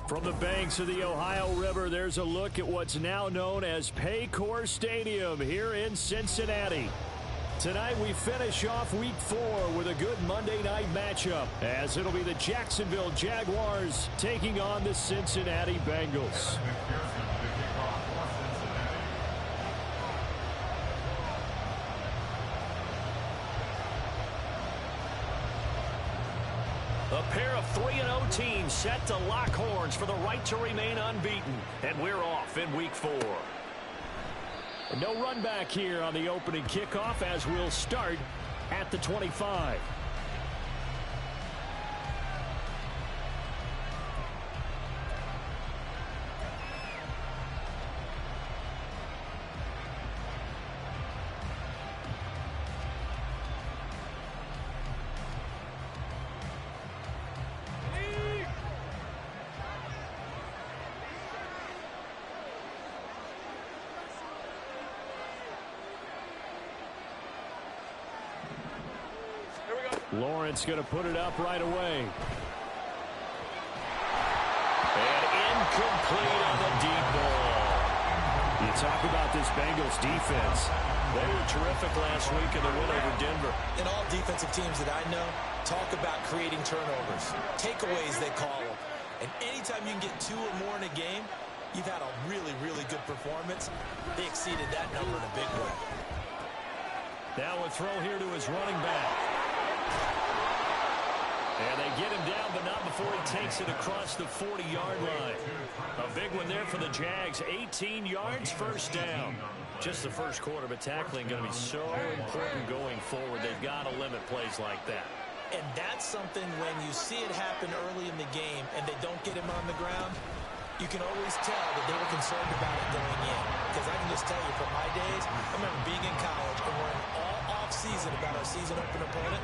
From the banks of the Ohio River, there's a look at what's now known as Paycor Stadium here in Cincinnati. Tonight we finish off Week 4 with a good Monday night matchup, as it'll be the Jacksonville Jaguars taking on the Cincinnati Bengals. A pair of 3-0 teams set to lock horns for the right to remain unbeaten. And we're off in Week 4. No run back here on the opening kickoff as we'll start at the 25. Lawrence going to put it up right away. And incomplete on the deep ball. You talk about this Bengals defense. They were terrific last week in the win over Denver. And all defensive teams that I know talk about creating turnovers. Takeaways, they call them. And anytime you can get 2 or more in a game, you've had a really, really good performance. They exceeded that number in a big way. Now a throw here to his running back. And they get him down, but not before he takes it across the 40-yard line. A big one there for the Jags. 18 yards, first down. Just the first quarter, but tackling going to be so important going forward. They've got to limit plays like that. And that's something when you see it happen early in the game and they don't get him on the ground, you can always tell that they were concerned about it going in. Because I can just tell you from my days, I remember being in college and worrying all off-season about our season open opponent,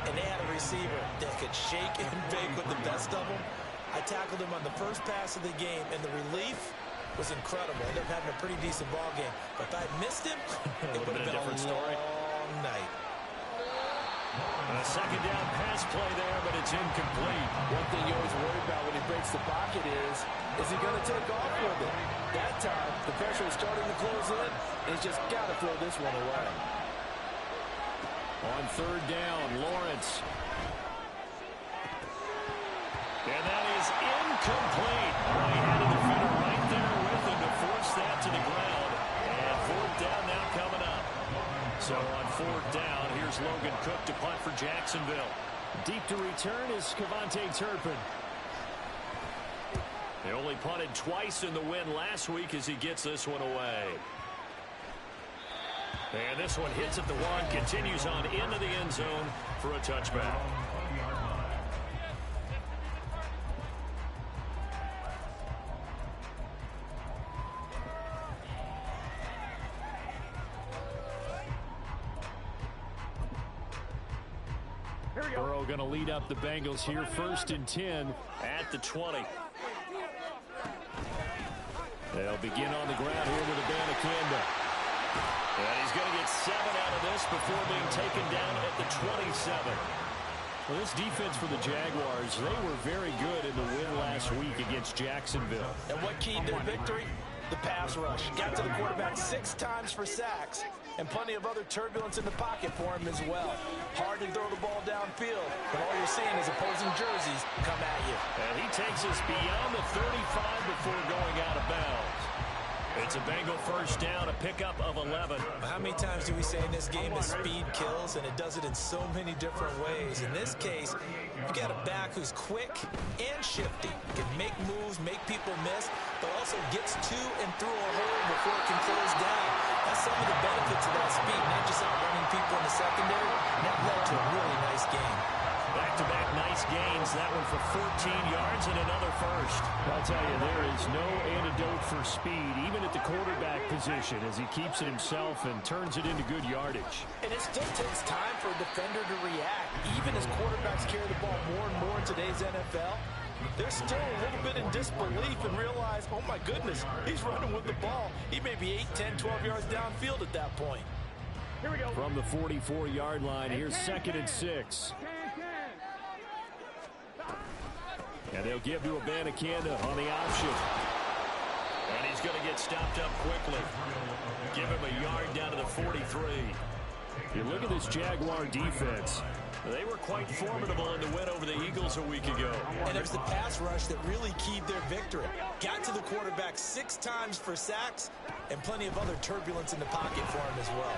and they had a receiver that could shake and bake with the best of them. I tackled him on the first pass of the game, and the relief was incredible. I ended up having a pretty decent ball game. But if I had missed him, it would have been a long night. A second down pass play there, but it's incomplete. One thing you always worry about when he breaks the pocket is he going to take off with it? That time, the pressure is starting to close in, and he's just got to throw this one away. On third down, Lawrence. And that is incomplete. Well, he had a defender right there with him to force that to the ground. And fourth down now coming up. So on fourth down, here's Logan Cook to punt for Jacksonville. Deep to return is Cavante Turpin. They only punted twice in the win last week as he gets this one away. And this one hits at the 1, continues on into the end zone for a touchback. Burrow going to lead up the Bengals here, 1st and 10 at the 20. They'll begin on the ground here with a Abanikanda. And he's going to get 7 out of this before being taken down at the 27. Well, this defense for the Jaguars, they were very good in the win last week against Jacksonville. And what keyed their victory? The pass rush. Got to the quarterback 6 times for sacks, and plenty of other turbulence in the pocket for him as well. Hard to throw the ball downfield, but all you're seeing is opposing jerseys come at you. And he takes us beyond the 35 before going out of bounds. It's a Bengal first down, a pickup of 11. How many times do we say in this game that speed kills, and it does it in so many different ways? In this case, you got a back who's quick and shifty, can make moves, make people miss, but also gets to and through a hole before it can close down. That's some of the benefits of that speed, not just outrunning people in the secondary. That led to a really nice game. Back-to-back nice gains. That one for 14 yards and another first. I'll tell you, there is no antidote for speed, even at the quarterback position, as he keeps it himself and turns it into good yardage. And it still takes time for a defender to react. Even as quarterbacks carry the ball more and more in today's NFL, they're still a little bit in disbelief and realize, oh my goodness, he's running with the ball. He may be 8, 10, 12 yards downfield at that point. Here we go. From the 44-yard line, here's 2nd and 6. And they'll give to Abanikanda on the option. And he's going to get stopped up quickly. Give him a yard down to the 43. You look at this Jaguar defense. They were quite formidable in the win over the Eagles a week ago. And it was the pass rush that really keyed their victory. Got to the quarterback 6 times for sacks and plenty of other turbulence in the pocket for him as well.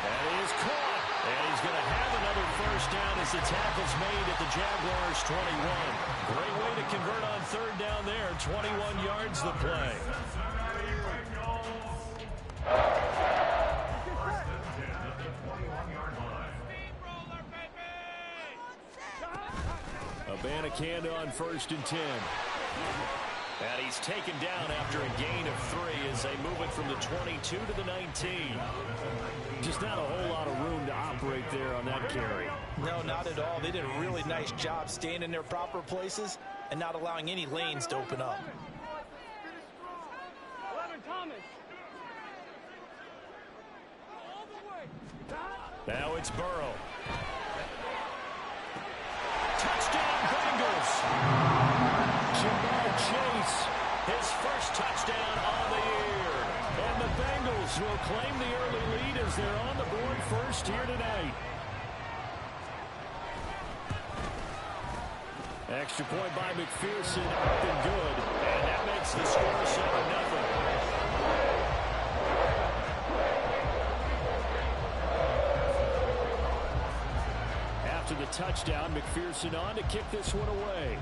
That is caught. And he's going to have another first down as the tackle's made at the Jaguars' 21. Great way to convert on third down there. 21 yards the play. Abanikanda on 1st and 10. And he's taken down after a gain of 3 as they move it from the 22 to the 19. Just not a whole lot of room to operate there on that carry. No, not at all. They did a really nice job staying in their proper places and not allowing any lanes to open up. Now it's Burrow. Touchdown, Bengals. Jamar Chase, his first touchdown on the year. And the Bengals will claim the early lead as they're on the board first here tonight. Extra point by McPherson, up and good. And that makes the score 7-0. After the touchdown, McPherson on to kick this one away.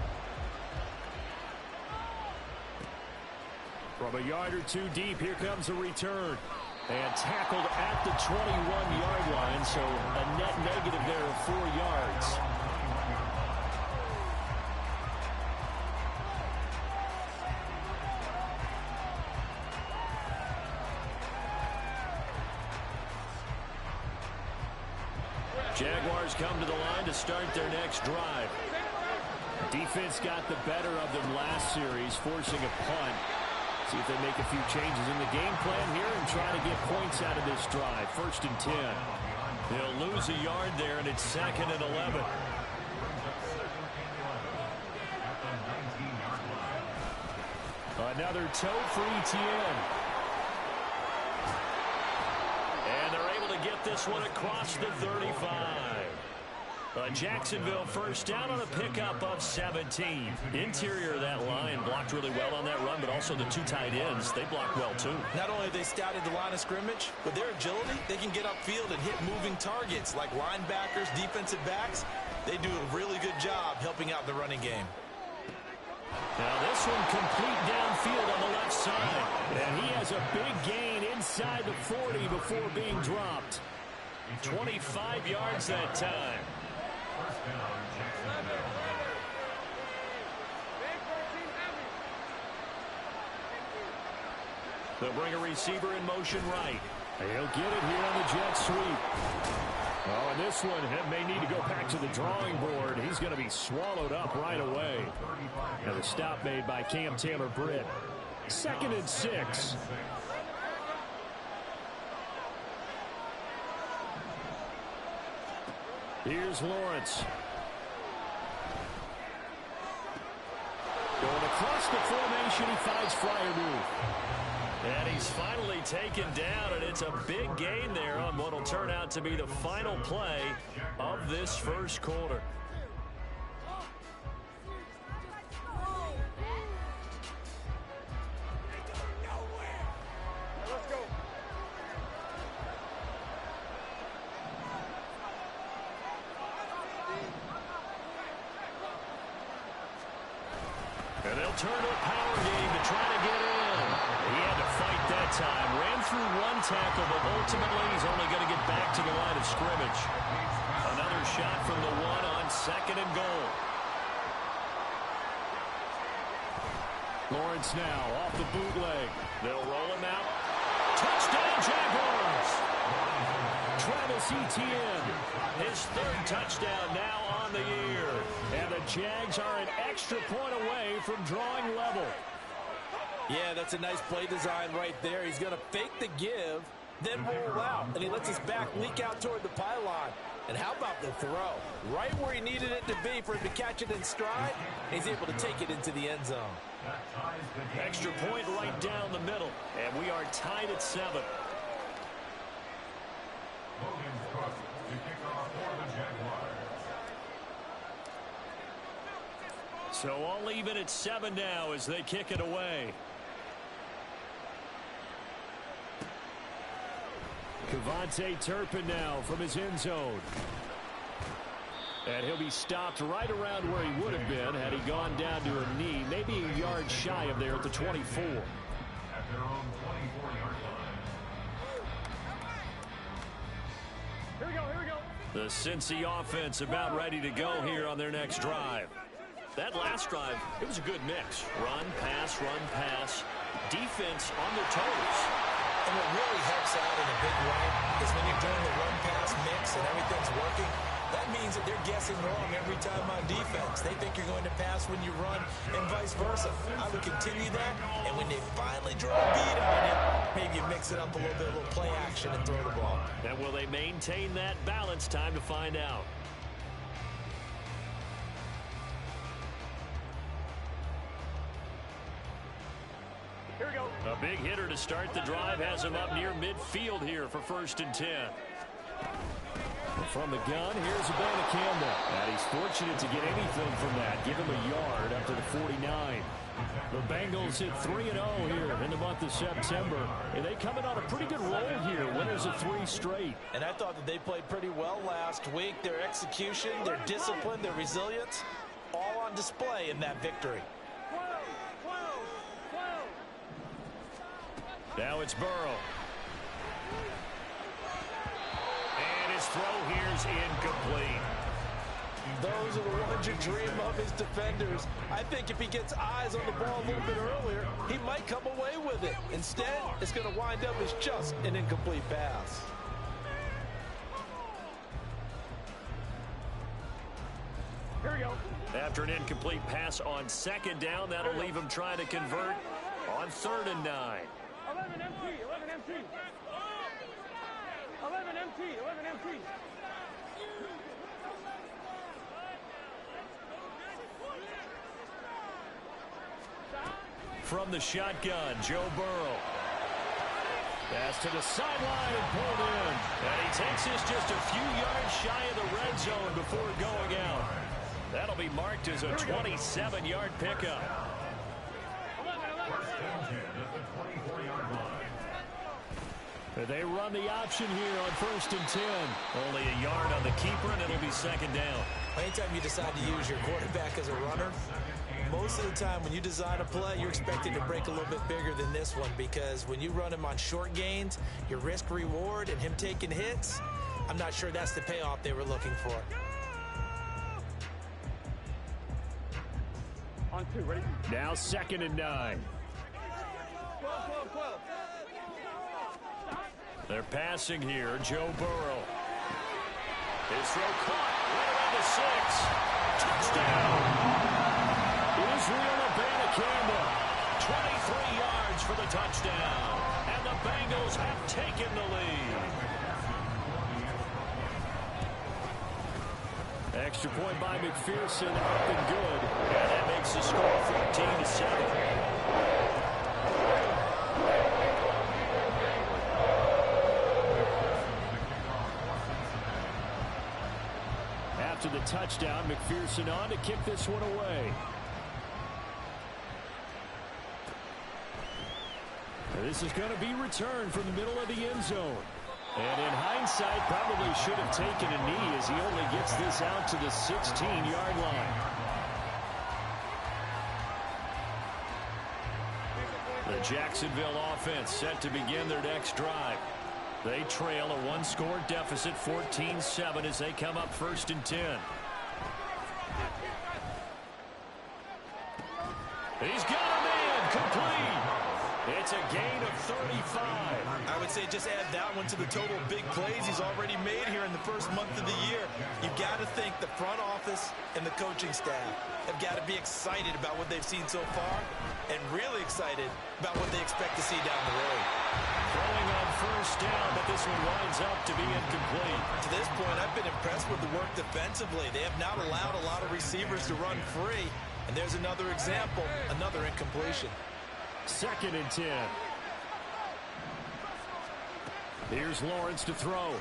From a yard or 2 deep, here comes a return. And tackled at the 21-yard line, so a net negative there of 4 yards. Jaguars come to the line to start their next drive. Defense got the better of them last series, forcing a punt. See if they make a few changes in the game plan here and try to get points out of this drive. 1st and 10. They'll lose a yard there, and it's 2nd and 11. Another toe for ETN. And they're able to get this one across the 35. Jacksonville first down on a pickup of 17. Interior of that line blocked really well on that run, but also the 2 tight ends, they blocked well too. Not only have they scouted the line of scrimmage, but their agility, they can get upfield and hit moving targets like linebackers, defensive backs. They do a really good job helping out the running game. Now this one complete downfield on the left side. And he has a big gain inside the 40 before being dropped. 25 yards that time. They'll bring a receiver in motion right. He'll get it here on the jet sweep. Oh, and this one may need to go back to the drawing board. He's going to be swallowed up right away. Now the stop made by Cam Taylor-Britt. 2nd and 6. Here's Lawrence. Going across the formation, he finds Freiermuth. And he's finally taken down, and it's a big gain there on what will turn out to be the final play of this first quarter. And they'll turn to a power game to try to get in. He had to fight that time. Ran through 1 tackle, but ultimately he's only going to get back to the line of scrimmage. Another shot from the 1 on 2nd and goal. Lawrence now off the bootleg. They'll roll him out. Touchdown, Jaguars! Travis Etienne, his 3rd touchdown now on the year. And the Jags are an extra point away from drawing level. Yeah, that's a nice play design right there. He's going to fake the give, then roll out, and he lets his back leak out toward the pylon. And how about the throw? Right where he needed it to be for him to catch it in stride, he's able to take it into the end zone. Extra point right down the middle, and we are tied at 7. So all even at 7 now as they kick it away. Kevontae Turpin now from his end zone. And he'll be stopped right around where he would have been had he gone down to a knee, maybe a yard shy of there at the 24. The Cincy offense about ready to go here on their next drive. That last drive, it was a good mix. Run, pass, defense on their toes. And what really helps out in a big way is when you're doing the run-pass mix and everything's working, that means that they're guessing wrong every time on defense. They think you're going to pass when you run and vice versa. I would continue that, and when they finally draw a beat on you, maybe you mix it up a little bit, a little play action and throw the ball. And will they maintain that balance? Time to find out. A big hitter to start the drive has him up near midfield here for 1st and 10. From the gun, here's a ball to Campbell. And he's fortunate to get anything from that. Give him a yard up to the 49. The Bengals hit 3-0 here in the month of September. And they come in on a pretty good roll here. Winners of 3 straight. And I thought that they played pretty well last week. Their execution, their discipline, their resilience, all on display in that victory. Now it's Burrow. And his throw here's incomplete. Those are the ones you dream of as defenders. I think if he gets eyes on the ball a little bit earlier, he might come away with it. Instead, it's going to wind up as just an incomplete pass. Here we go. After an incomplete pass on 2nd down, that'll leave him trying to convert on 3rd and 9. 11 empty, 11 empty. 11 empty, 11 empty. From the shotgun, Joe Burrow. Pass to the sideline and pulled in. And he takes this just a few yards shy of the red zone before going out. That'll be marked as a 27-yard pickup. They run the option here on 1st and 10. Only a yard on the keeper, and it'll be 2nd down. Anytime you decide to use your quarterback as a runner, most of the time when you design a play, you're expected to break a little bit bigger than this one, because when you run him on short gains, your risk-reward and him taking hits, I'm not sure that's the payoff they were looking for. On 2, ready? Now 2nd and 9. 12. They're passing here, Joe Burrow. His throw caught right around the 6. Touchdown! Israel Campbell. 23 yards for the touchdown. And the Bengals have taken the lead. Extra point by McPherson, up and good. And that makes the score 14-7. After the touchdown, McPherson on to kick this one away. This is going to be returned from the middle of the end zone. And in hindsight, probably should have taken a knee as he only gets this out to the 16-yard line. The Jacksonville offense set to begin their next drive. They trail a one-score deficit, 14-7, as they come up 1st and 10. He's got a man, complete. It's a gain of 35. I would say just add that one to the total big plays he's already made here in the first month of the year. You've got to think the front office and the coaching staff have got to be excited about what they've seen so far and really excited about what they expect to see down the road. Throwing on 1st first down, but this one winds up to be incomplete. To this point, I've been impressed with the work defensively. They have not allowed a lot of receivers to run free. And there's another example, another incompletion. 2nd and 10. Here's Lawrence to throw.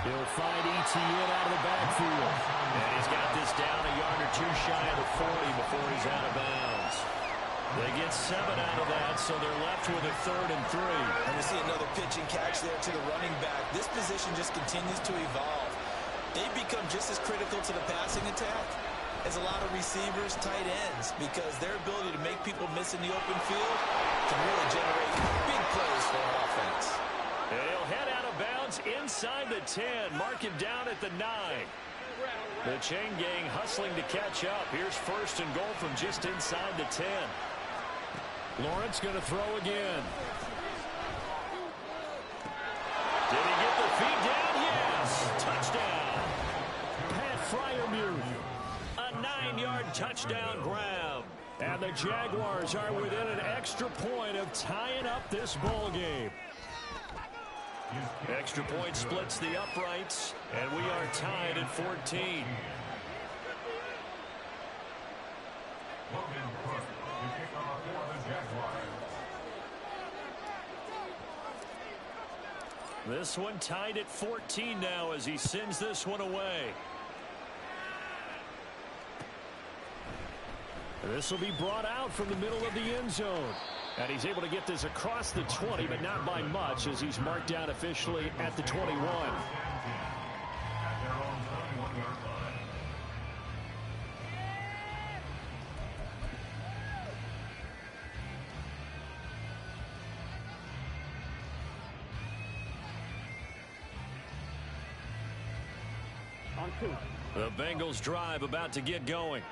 He'll find Etienne out of the backfield. And he's got this down a yard or two shy of the 40 before he's out of bounds. They get 7 out of that, so they're left with a 3rd and 3. And we see another pitch and catch there to the running back. This position just continues to evolve. They become just as critical to the passing attack as a lot of receivers, tight ends, because their ability to make people miss in the open field can really generate big plays for an offense. He'll head out of bounds inside the 10, mark him down at the 9. The chain gang hustling to catch up. Here's 1st and goal from just inside the 10. Lawrence going to throw again. Did he get the feet down? Yes! Touchdown! Pat Freiermuth. A 9-yard touchdown grab. And the Jaguars are within an extra point of tying up this ball game. Extra point splits the uprights, and we are tied at 14. This one tied at 14 now as he sends this one away. This will be brought out from the middle of the end zone. And he's able to get this across the 20, but not by much as he's marked down officially at the 21. On 2. The Bengals drive about to get going.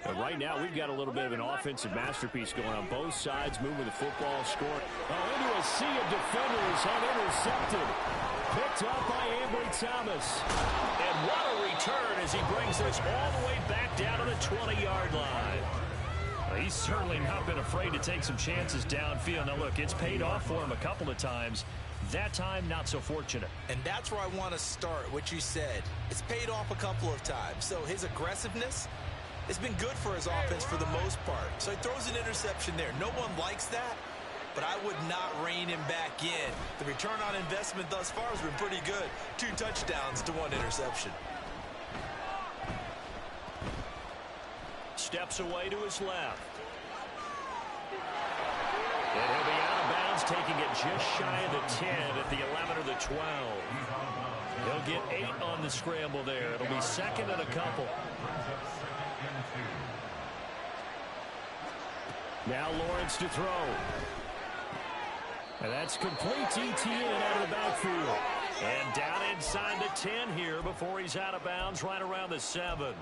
And right now, we've got a little bit of an offensive masterpiece going on both sides, moving the football, scoring. Into a sea of defenders and intercepted. Picked up by Ambry Thomas. And what a return as he brings this all the way back down to the 20-yard line. Well, he's certainly not been afraid to take some chances downfield. Now, look, it's paid off for him a couple of times. That time, not so fortunate. And that's where I want to start, what you said. It's paid off a couple of times. So his aggressiveness, it's been good for his offense for the most part. So he throws an interception there. No one likes that, but I would not rein him back in. The return on investment thus far has been pretty good. 2 touchdowns to 1 interception. Steps away to his left. And he'll be out of bounds, taking it just shy of the 10 at the 11 or the 12. He'll get 8 on the scramble there. It'll be 2nd and a couple. Now Lawrence to throw. And that's complete. Etienne out of the backfield. And down inside the 10 here before he's out of bounds right around the 7.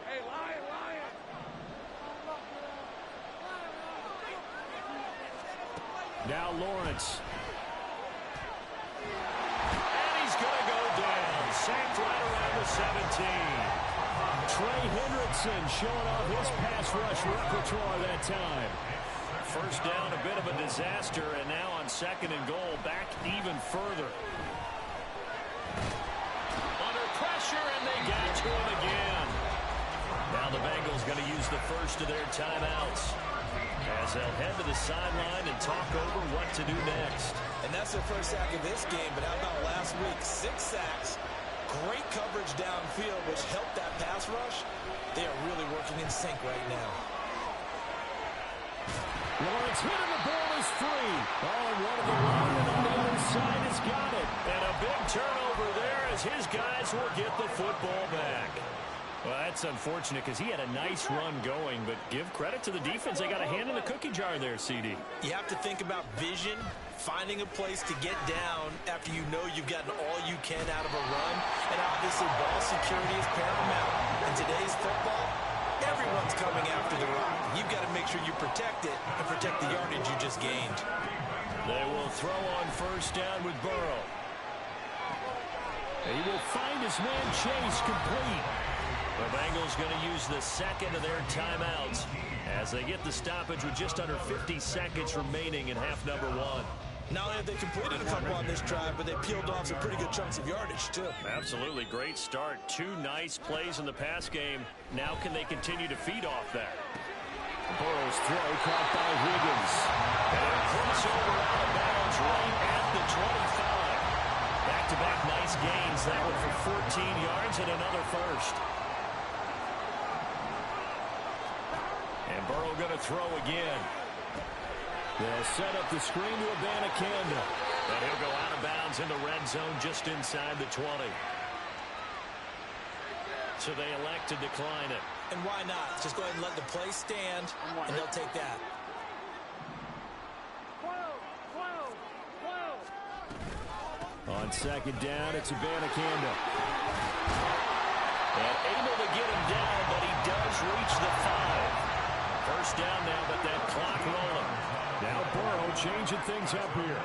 Hey, Lion, Lion. Now Lawrence. And he's going to go down. Sacked right around the 17. Trey Hendrickson showing off his pass rush repertoire that time. First down, a bit of a disaster, and now on 2nd and goal, back even further. Under pressure, and they got to him again. Now the Bengals going to use the first of their timeouts as they'll head to the sideline and talk over what to do next. And that's their first sack of this game, but how about last week? 6 sacks. Great coverage downfield, which helped that pass rush. They are really working in sync right now. Lawrence hit and the ball is free. Oh, and one of the linemen on the other side has got it. And a big turnover there as his guys will get the football back. Well, that's unfortunate because he had a nice run going, but give credit to the defense. They got a hand in the cookie jar there, CD. You have to think about vision, finding a place to get down after you know you've gotten all you can out of a run, and obviously ball security is paramount. In today's football, everyone's coming after the rock. You've got to make sure you protect it and protect the yardage you just gained. They will throw on first down with Burrow. And he will find his man Chase complete. The Bengals going to use the 2nd of their timeouts As they get the stoppage with just under 50 seconds remaining in half number one. Not only have they completed a couple on this drive, but they peeled off some pretty good chunks of yardage, too. Absolutely great start. 2 nice plays in the pass game. Now can they continue to feed off that? Burrow's throw caught by Higgins. And crossover out of bounds right at the 25. Back-to-back nice gains. That one for 14 yards and another first. And Burrow going to throw again. They'll set up the screen to Abanikanda. And he'll go out of bounds in the red zone just inside the 20. So they elect to decline it. And why not? Just go ahead and let the play stand, and they'll take that. On second down, it's Abanikanda. And able to get him down, but he does reach the 5. First down now, but that clock rolling. Now Burrow changing things up here.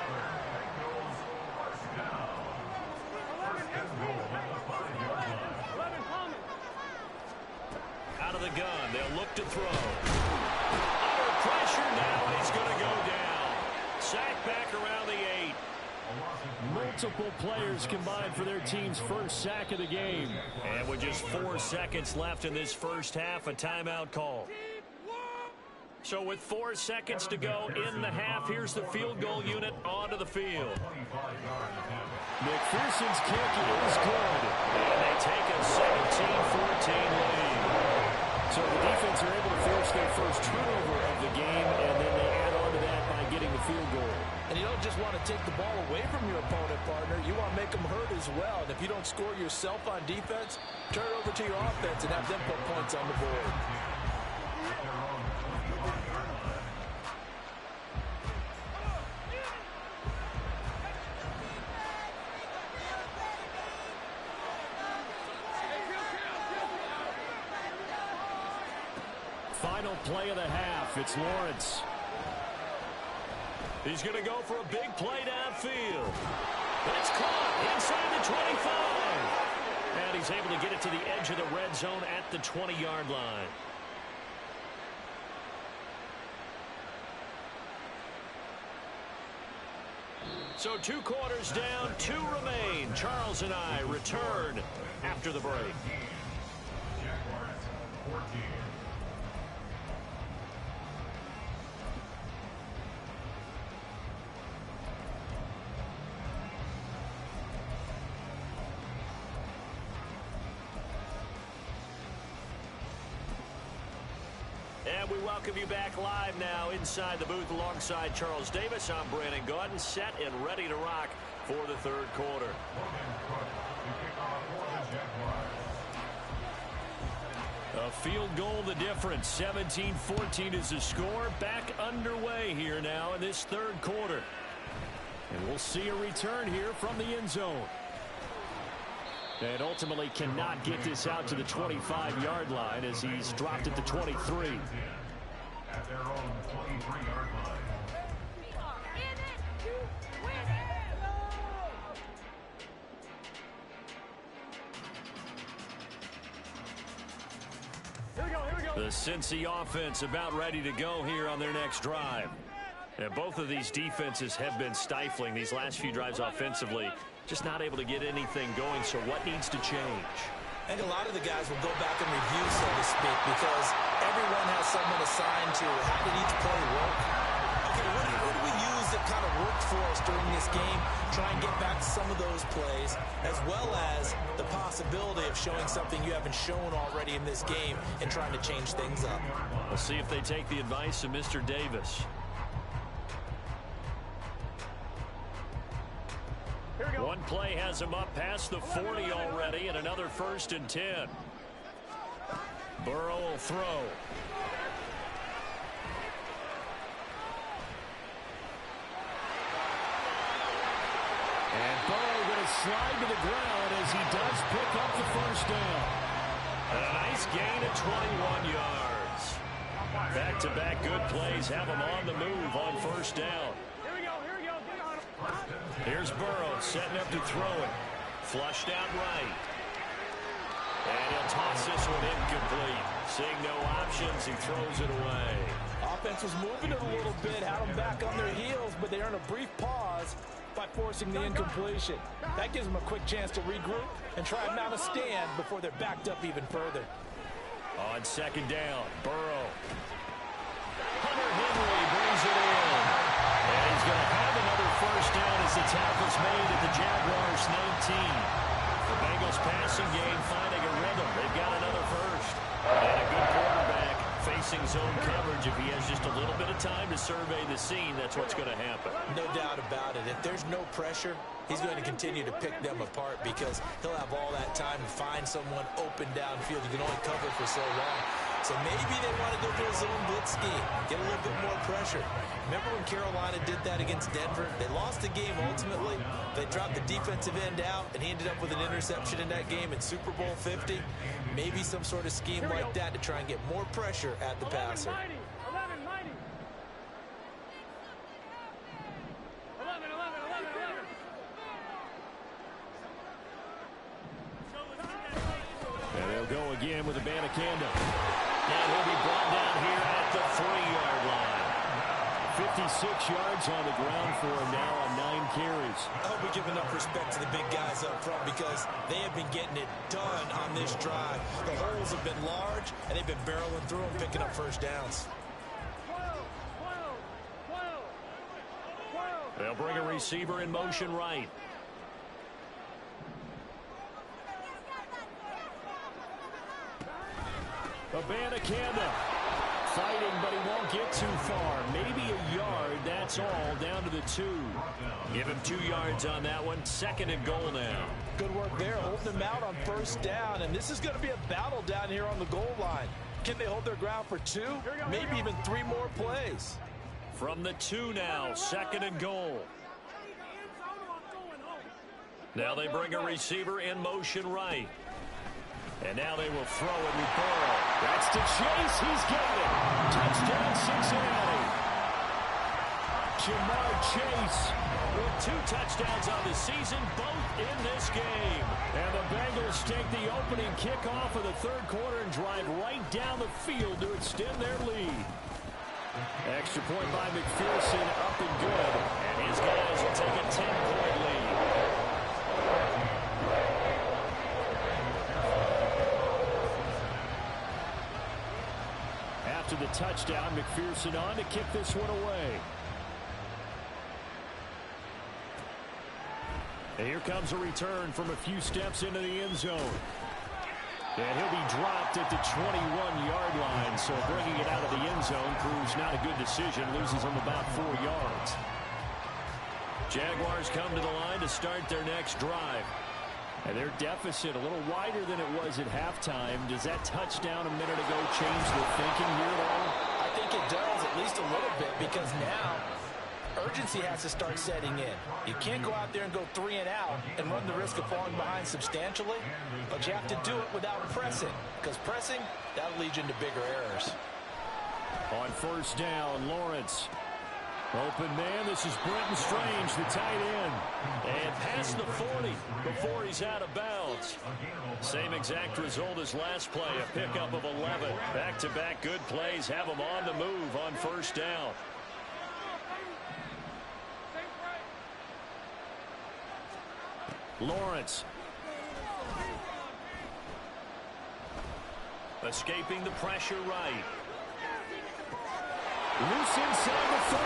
Out of the gun, they'll look to throw. Under pressure now, and he's going to go down. Sack back around the 8. Multiple players combined for their team's first sack of the game. And with just 4 seconds left in this first half, a timeout call. So with 4 seconds to go in the half, here's the field goal unit onto the field. McPherson's kick is good. And they take a 17-14 lead. So the defense are able to force their first turnover of the game, and then they add on to that by getting the field goal. And you don't just want to take the ball away from your opponent, partner. You want to make them hurt as well. And if you don't score yourself on defense, turn it over to your offense and have them put points on the board. Final play of the half. It's Lawrence. He's going to go for a big play downfield. It's caught inside the 25. And he's able to get it to the edge of the red zone at the 20-yard line. So 2 quarters down, 2 remain. Charles and I return after the break. And we welcome you back live now inside the booth alongside Charles Davis. I'm Brandon Gaudin, set and ready to rock for the third quarter. A field goal the difference. 17-14 is the score. Back underway here now in this third quarter. And we'll see a return here from the end zone. And ultimately cannot get this out to the 25-yard line as he's dropped at the 23. At their own 23-yard line. The Cincy offense about ready to go here on their next drive. And both of these defenses have been stifling these last few drives offensively. Just not able to get anything going, so what needs to change? I think a lot of the guys will go back and review, so to speak, because everyone has someone assigned to how did each play work. Okay, what did we use that kind of worked for us during this game? Try and get back to some of those plays, as well as the possibility of showing something you haven't shown already in this game and trying to change things up. We'll see if they take the advice of Mr. Davis. One play has him up past the 40 already, and another 1st and 10. Burrow will throw. And Burrow going to slide to the ground as he does pick up the first down. And a nice gain of 21 yards. Back-to-back good plays have him on the move on first down. Here's Burrow setting up to throw it. Flushed out right. And he'll toss this one incomplete. Seeing no options, he throws it away. Offense was moving it a little bit, had them back on their heels, but they earned a brief pause by forcing the incompletion. That gives them a quick chance to regroup and try and mount a stand before they're backed up even further. On second down, Burrow. Hunter Henry brings it in. And he's going to have another first down as the tackle's made at the Jaguars 19. The Bengals passing game finding a rhythm. They've got another first. And a good quarterback facing zone coverage. If he has just a little bit of time to survey the scene, that's what's going to happen. No doubt about it. If there's no pressure, he's going to continue to pick them apart because he'll have all that time to find someone open downfield. You can only cover for so long. So maybe they want to go to a zone blitz scheme, get a little bit more pressure. Remember when Carolina did that against Denver? They lost the game ultimately. They dropped the defensive end out, and he ended up with an interception in that game in Super Bowl 50. Maybe some sort of scheme like that to try and get more pressure at the passer. 11-90. And they'll go again with Abanikanda. And he'll be brought down here at the 3-yard line. 56 yards on the ground for him now on 9 carries. I hope we give enough respect to the big guys up front because they have been getting it done on this drive. The holes have been large, and they've been barreling through them, picking up first downs. They'll bring a receiver in motion right. Abanikanda fighting, but he won't get too far. Maybe a yard, that's all, down to the 2. Give him 2 yards on that one. 2nd and goal now. Good work there, holding them out on first down, and this is going to be a battle down here on the goal line. Can they hold their ground for 2? Maybe even 3 more plays. From the 2 now, 2nd and goal. Now they bring a receiver in motion right. And now they will throw it with Burrow. That's to Chase. He's got it. Touchdown, Cincinnati. Jamar Chase with 2 touchdowns on the season, both in this game. And the Bengals take the opening kickoff of the 3rd quarter and drive right down the field to extend their lead. Extra point by McPherson, up and good. And his guys will take a 10-point lead. After the touchdown, McPherson on to kick this one away. And here comes a return from a few steps into the end zone. And he'll be dropped at the 21-yard line, so bringing it out of the end zone proves not a good decision, loses him about 4 yards. Jaguars come to the line to start their next drive. And their deficit a little wider than it was at halftime. Does that touchdown a minute ago change the thinking here at all? I think it does, at least a little bit, because now urgency has to start setting in. You can't go out there and go 3 and out and run the risk of falling behind substantially, but you have to do it without pressing, because pressing, that'll lead you into bigger errors. On first down, Lawrence. Open man, this is Brenton Strange, the tight end. And past the 40 before he's out of bounds. Same exact result as last play, a pickup of 11. Back-to-back good plays have him on the move on first down. Lawrence. Escaping the pressure right. Loose inside the 30.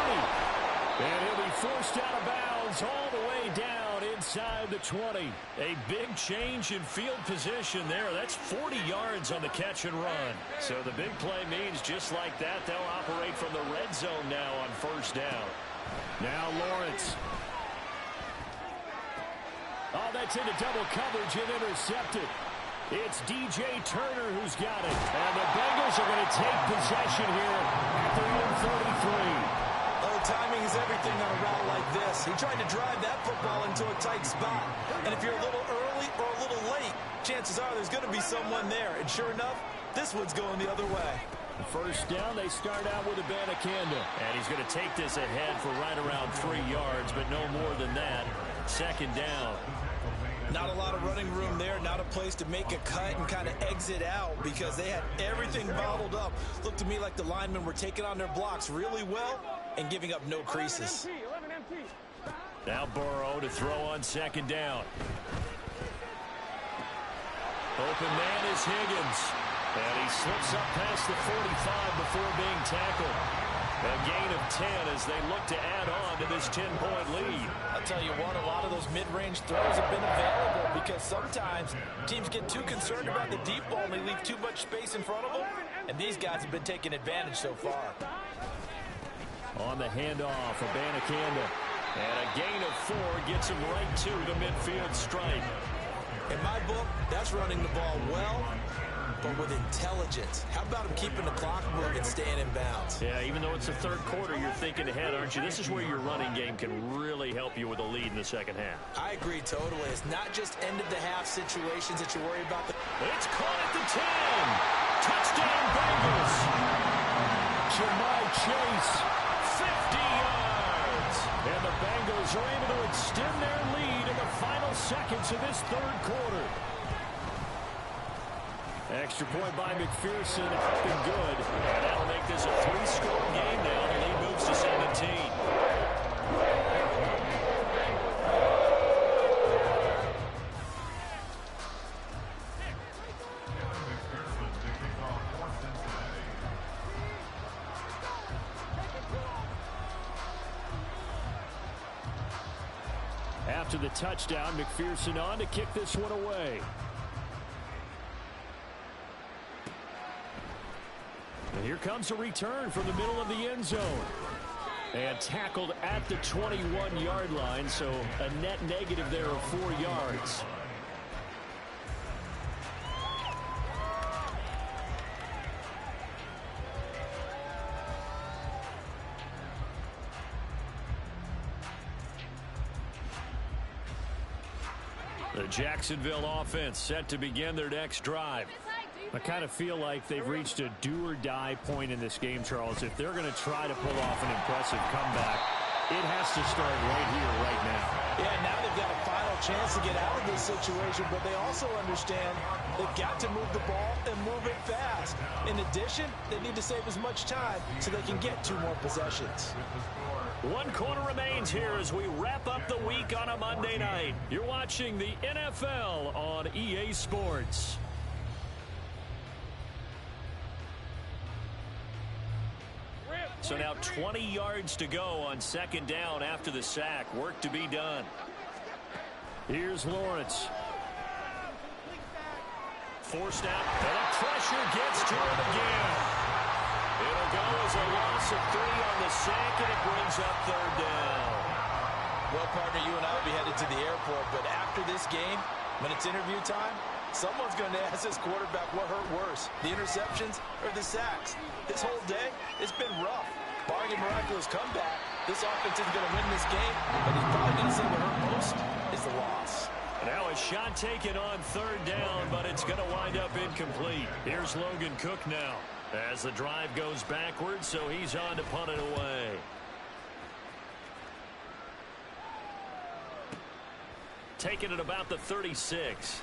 And he'll be forced out of bounds all the way down inside the 20. A big change in field position there. That's 40 yards on the catch and run. So the big play means just like that, they'll operate from the red zone now on first down. Now Lawrence. Oh, that's into double coverage and intercepted. It's DJ Turner who's got it. And the Bengals are going to take possession here at their own 33. Oh, timing is everything on a route like this. He tried to drive that football into a tight spot. And if you're a little early or a little late, chances are there's going to be someone there. And sure enough, this one's going the other way. First down, they start out with Abanikanda. And he's going to take this ahead for right around 3 yards, but no more than that. Second down. Not a lot of running room there, not a place to make a cut and kind of exit out because they had everything bottled up. Looked to me like the linemen were taking on their blocks really well and giving up no creases. Now Burrow to throw on second down. Open man is Higgins. And he slips up past the 45 before being tackled. A gain of 10 as they look to add on to this 10-point lead. I'll tell you what, a lot of those mid-range throws have been available because sometimes teams get too concerned about the deep ball and they leave too much space in front of them. And these guys have been taking advantage so far. On the handoff, Abanikanda. And a gain of 4 gets him right to the midfield stripe. In my book, that's running the ball well, but with intelligence. How about him keeping the clock moving, staying in bounds? Yeah, even though it's the third quarter, you're thinking ahead, aren't you? This is where your running game can really help you with a lead in the second half. I agree totally. It's not just end-of-the-half situations that you worry about. It's caught at the 10. Touchdown, Bengals. Jamar Chase, 50 yards. And the Bengals are able to extend their lead in the final seconds of this third quarter. Extra point by McPherson, up and good. And that'll make this a 3-score game now. The lead moves to 17. After the touchdown, McPherson on to kick this one away. And here comes a return from the middle of the end zone. And tackled at the 21-yard line, so a net negative there of 4 yards. The Jacksonville offense set to begin their next drive. I kind of feel like they've reached a do-or-die point in this game, Charles. If they're going to try to pull off an impressive comeback, it has to start right here, right now. Yeah, now they've got a final chance to get out of this situation, but they also understand they've got to move the ball and move it fast. In addition, they need to save as much time so they can get 2 more possessions. 1 quarter remains here as we wrap up the week on a Monday night. You're watching the NFL on EA Sports. So now 20 yards to go on second down after the sack. Work to be done. Here's Lawrence. Forced out, and the pressure gets to him again. It'll go as a loss of 3 on the sack, and it brings up third down. Well, partner, you and I will be headed to the airport, but after this game, when it's interview time, someone's going to ask this quarterback what hurt worse, the interceptions or the sacks. This whole day, it's been rough. Barring a miraculous comeback, this offense is going to win this game, but he's probably going to say what hurt most is the loss. Now a shot taken on third down, but it's going to wind up incomplete. Here's Logan Cook now as the drive goes backwards, so he's on to punt it away. Taken at about the 36.